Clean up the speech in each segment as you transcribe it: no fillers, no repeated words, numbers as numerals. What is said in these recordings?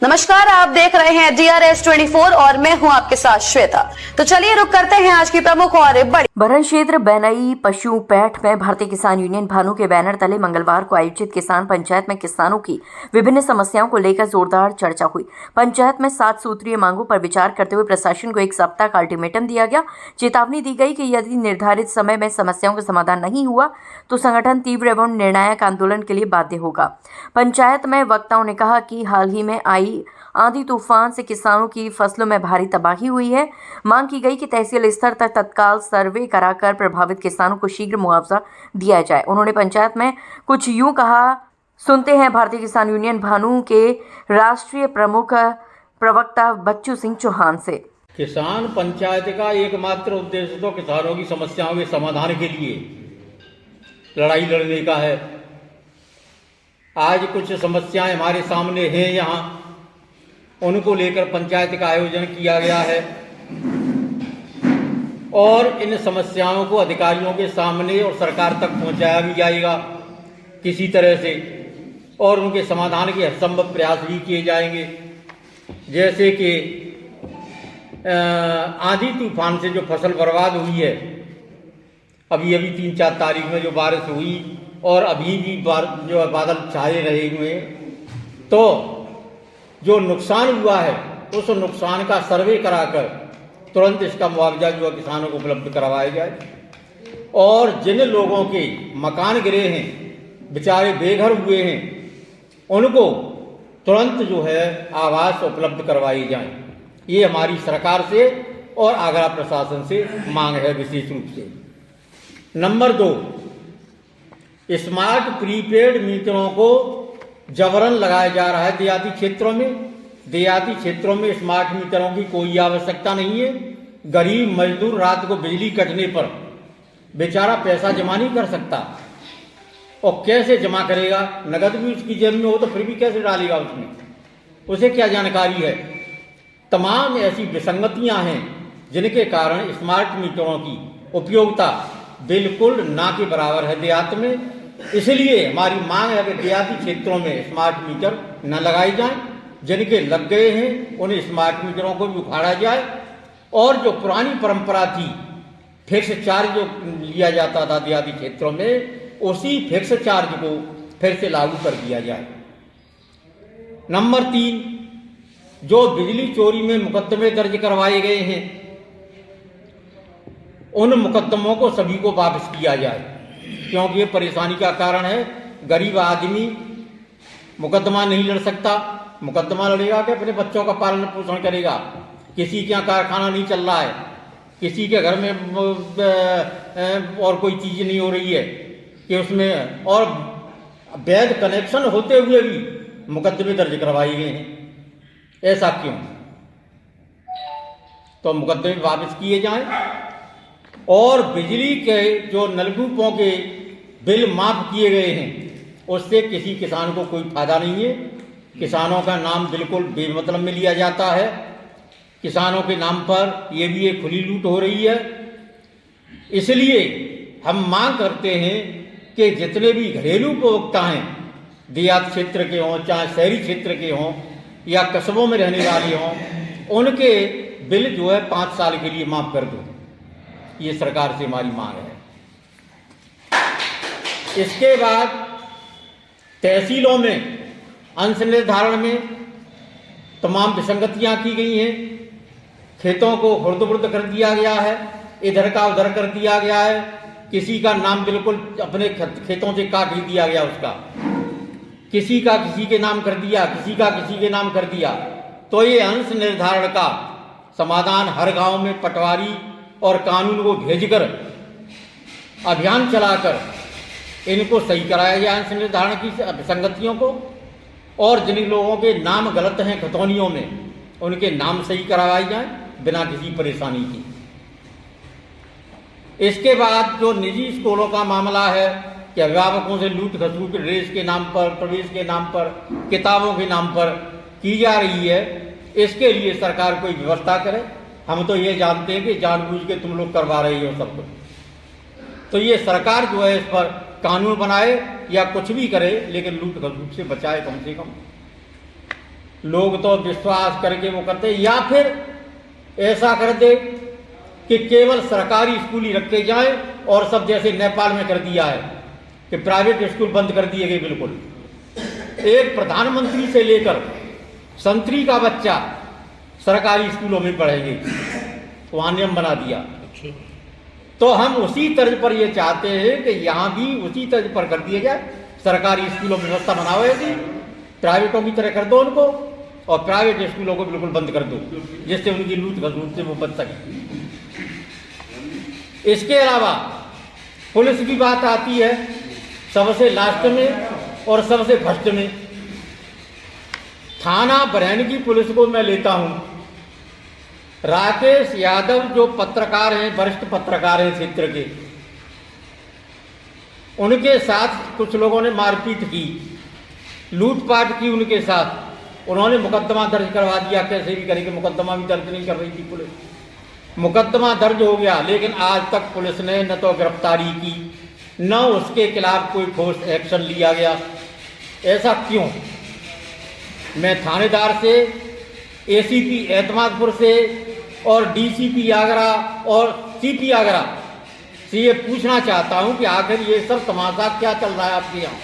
नमस्कार, आप देख रहे हैं DRS 24 और मैं हूं आपके साथ श्वेता। तो चलिए रुक करते हैं आज की प्रमुख और बड़ी बरन क्षेत्र बेनई पशुपैठ में भारतीय किसान यूनियन भानु के बैनर तले मंगलवार को आयोजित किसान पंचायत में किसानों की विभिन्न समस्याओं को लेकर जोरदार चर्चा हुई। पंचायत में 7 सूत्रीय मांगों पर विचार करते हुए प्रशासन को 1 सप्ताह का अल्टीमेटम दिया गया। चेतावनी दी गई कि यदि निर्धारित समय में समस्याओं का समाधान नहीं हुआ तो संगठन तीव्र एवं निर्णायक आंदोलन के लिए बाध्य होगा। पंचायत में वक्ताओं ने कहा कि हाल ही में आई आंधी तूफान से किसानों की फसलों में भारी तबाही हुई है। मांग की गई कि तहसील स्तर तक तत्काल सर्वे कराकर प्रभावित किसानों को शीघ्र मुआवजा दिया जाए। उन्होंने पंचायत में कुछ यूं कहा, सुनते हैं भारतीय किसान यूनियन भानु के राष्ट्रीय प्रमुख प्रवक्ता बच्चू सिंह चौहान से। किसान पंचायत का एकमात्र उद्देश्य तो किसानों की समस्याओं के समाधान के लिए लड़ाई लड़ने का है। आज कुछ समस्याएं हमारे सामने हैं, यहाँ उनको लेकर पंचायत का आयोजन किया गया है और इन समस्याओं को अधिकारियों के सामने और सरकार तक पहुंचाया भी जाएगा किसी तरह से, और उनके समाधान के हरसंभव प्रयास भी किए जाएंगे। जैसे कि आंधी तूफान से जो फसल बर्बाद हुई है, अभी 3-4 तारीख में जो बारिश हुई और अभी भी जो बादल छाए रहे हुए हैं, तो जो नुकसान हुआ है उस नुकसान का सर्वे कराकर तुरंत इसका मुआवजा जो है किसानों को उपलब्ध करवाया जाए। और जिन लोगों के मकान गिरे हैं, बेचारे बेघर हुए हैं, उनको तुरंत जो है आवास उपलब्ध करवाई जाए। ये हमारी सरकार से और आगरा प्रशासन से मांग है विशेष रूप से। नंबर 2, स्मार्ट प्रीपेड मीटरों को जबरन लगाया जा रहा है देहाती क्षेत्रों में। देहाती क्षेत्रों में स्मार्ट मीटरों की कोई आवश्यकता नहीं है। गरीब मजदूर रात को बिजली कटने पर बेचारा पैसा जमा नहीं कर सकता, और कैसे जमा करेगा? नगद भी उसकी जेब में हो तो फिर भी कैसे डालेगा उसमें? उसे क्या जानकारी है? तमाम ऐसी विसंगतियां हैं जिनके कारण स्मार्ट मीटरों की उपयोगिता बिल्कुल ना के बराबर है देहात में। इसलिए हमारी मांग है कि देहाती क्षेत्रों में स्मार्ट मीटर न लगाए जाएं। जिनके लग गए हैं उन्हें स्मार्ट मीटरों को भी उखाड़ा जाए, और जो पुरानी परंपरा थी फिक्स चार्ज जो लिया जाता था देहाती क्षेत्रों में, उसी फिक्स चार्ज को फिर से लागू कर दिया जाए। नंबर 3, जो बिजली चोरी में मुकदमे दर्ज करवाए गए हैं उन मुकदमों को सभी को वापस किया जाए, क्योंकि ये परेशानी का कारण है। गरीब आदमी मुकदमा नहीं लड़ सकता। मुकदमा लड़ेगा कि अपने बच्चों का पालन पोषण करेगा? किसी के यहाँ कारखाना नहीं चल रहा है, किसी के घर में और कोई चीज़ नहीं हो रही है कि उसमें, और वैध कनेक्शन होते हुए भी मुकदमे दर्ज करवाए गए हैं। ऐसा क्यों? तो मुकदमे वापस किए जाएं, और बिजली के जो नलकूपों के बिल माफ किए गए हैं उससे किसी किसान को कोई फायदा नहीं है। किसानों का नाम बिल्कुल बेमतलब में लिया जाता है। किसानों के नाम पर ये भी एक खुली लूट हो रही है। इसलिए हम मांग करते हैं कि जितने भी घरेलू उपभोक्ता हैं, देहात क्षेत्र के हों चाहे शहरी क्षेत्र के हों या कस्बों में रहने वाले हों, उनके बिल जो है 5 साल के लिए माफ कर दो। ये सरकार से हमारी मांग है। इसके बाद तहसीलों में अंश निर्धारण में तमाम विसंगतियां की गई हैं। खेतों को खुर्द-बुर्द कर दिया गया है, इधर का उधर कर दिया गया है। किसी का नाम बिल्कुल अपने खेतों से काट ही दिया गया उसका, किसी का किसी के नाम कर दिया, किसी का किसी के नाम कर दिया। तो ये अंश निर्धारण का समाधान हर गांव में पटवारी और कानून को भेजकर अभियान चलाकर इनको सही कराया जाए, अंश निर्धारण की विसंगतियों को। और जिन लोगों के नाम गलत हैं खतौनियों में, उनके नाम सही करवाए जाएं बिना किसी परेशानी की। इसके बाद जो निजी स्कूलों का मामला है कि अभिभावकों से लूट खसूट ड्रेस के नाम पर, प्रवेश के नाम पर, किताबों के नाम पर की जा रही है, इसके लिए सरकार कोई व्यवस्था करे। हम तो ये जानते हैं कि जानबूझ के तुम लोग करवा रही हो सब कुछ। तो ये सरकार जो है इस पर कानून बनाए या कुछ भी करे, लेकिन लूट खसूट से बचाए कम से कम। लोग तो विश्वास करके वो करते, या फिर ऐसा कर दे कि केवल सरकारी स्कूल ही रखे जाएं और सब जैसे नेपाल में कर दिया है कि प्राइवेट स्कूल बंद कर दिए गए। बिल्कुल एक प्रधानमंत्री से लेकर संतरी का बच्चा सरकारी स्कूलों में पढ़ेंगे, वहाँ नियम बना दिया। तो हम उसी तर्ज पर ये चाहते हैं कि यहाँ भी उसी तर्ज पर कर दिया जाए, सरकारी स्कूलों में व्यवस्था बनाओ ऐसी, प्राइवेटों की तरह कर दो उनको, और प्राइवेट स्कूलों को बिल्कुल बंद कर दो, जिससे उनकी लूट खसूट से वो बच सके। इसके अलावा पुलिस की बात आती है सबसे लास्ट में और सबसे फर्स्ट में। थाना बरैनी की पुलिस को मैं लेता हूं। राकेश यादव जो पत्रकार हैं, वरिष्ठ पत्रकार हैं क्षेत्र के, उनके साथ कुछ लोगों ने मारपीट की, लूटपाट की उनके साथ। उन्होंने मुकदमा दर्ज करवा दिया, कैसे भी करके मुकदमा भी दर्ज नहीं कर रही थी पुलिस। मुकदमा दर्ज हो गया, लेकिन आज तक पुलिस ने न तो गिरफ्तारी की, न उसके खिलाफ कोई ठोस एक्शन लिया गया। ऐसा क्यों? मैं थानेदार से, एसीपी एतमादपुर से और डीसीपी आगरा और सीपी आगरा से ये पूछना चाहता हूं कि आखिर ये सब तमाशा क्या चल रहा है आपके यहाँ?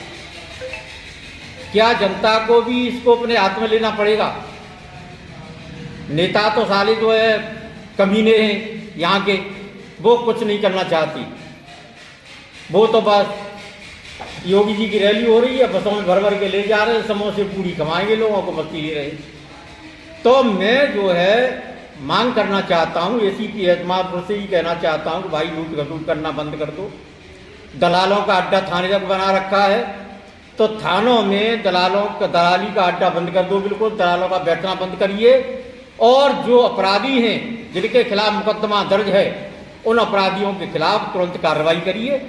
क्या जनता को भी इसको अपने हाथ में लेना पड़ेगा? नेता तो साले जो है कमीने हैं यहाँ के, वो कुछ नहीं करना चाहती। वो तो बस योगी जी की रैली हो रही है, बसों में भर भर के ले जा रहे हैं, समोसे पूरी कमाएंगे, लोगों को मस्ती ले रहे हैं। तो मैं जो है मांग करना चाहता हूँ, एसीपी एतमादपुर से ही कहना चाहता हूँ कि भाई लूट खसूट करना बंद कर दो। दलालों का अड्डा थाने तक बना रखा है, तो थानों में दलाली का अड्डा बंद कर दो, बिल्कुल दलालों का बैठना बंद करिए। और जो अपराधी हैं जिनके खिलाफ मुकदमा दर्ज है, उन अपराधियों के खिलाफ तुरंत कार्रवाई करिए।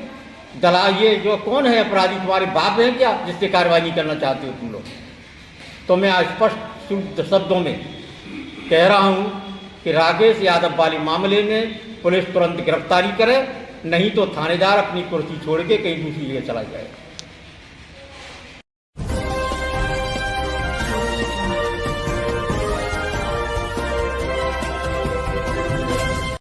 ये जो कौन है अपराधी, तुम्हारे बाप हैं क्या जिससे कार्रवाई नहीं करना चाहते हो तुम लोग? तो मैं स्पष्ट शुद्ध शब्दों में कह रहा हूं कि राकेश यादव वाले मामले में पुलिस तुरंत गिरफ्तारी करे, नहीं तो थानेदार अपनी कुर्सी छोड़ के कहीं दूसरी जगह चला जाए।